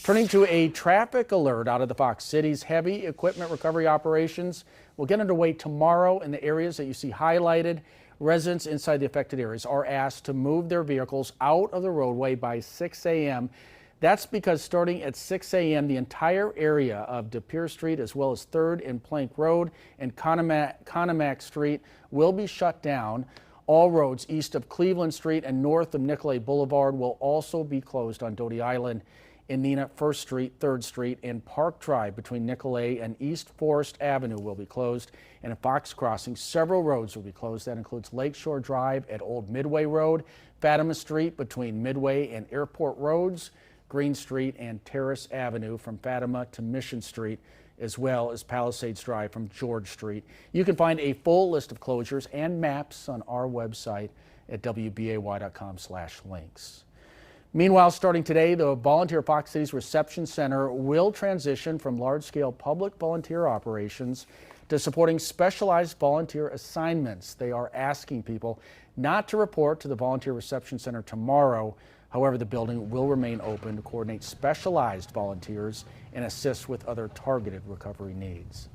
Turning to a traffic alert out of the Fox Cities, heavy equipment recovery operations will get underway tomorrow in the areas that you see highlighted. Residents inside the affected areas are asked to move their vehicles out of the roadway by 6 a.m. That's because starting at 6 a.m., the entire area of De Pere Street, as well as 3rd and Plank Road and Conomac Street, will be shut down. All roads east of Cleveland Street and north of Nicolet Boulevard will also be closed on Doty Island. In Neenah, 1st Street, 3rd Street, and Park Drive between Nicolet and East Forest Avenue will be closed. And in Fox Crossing, several roads will be closed. That includes Lakeshore Drive at Old Midway Road, Fatima Street between Midway and Airport Roads, Green Street and Terrace Avenue from Fatima to Mission Street, as well as Palisades Drive from George Street. You can find a full list of closures and maps on our website at wbay.com/links. Meanwhile, starting today, the Volunteer Fox Cities Reception Center will transition from large-scale public volunteer operations to supporting specialized volunteer assignments. They are asking people not to report to the Volunteer Reception Center tomorrow. However, the building will remain open to coordinate specialized volunteers and assist with other targeted recovery needs.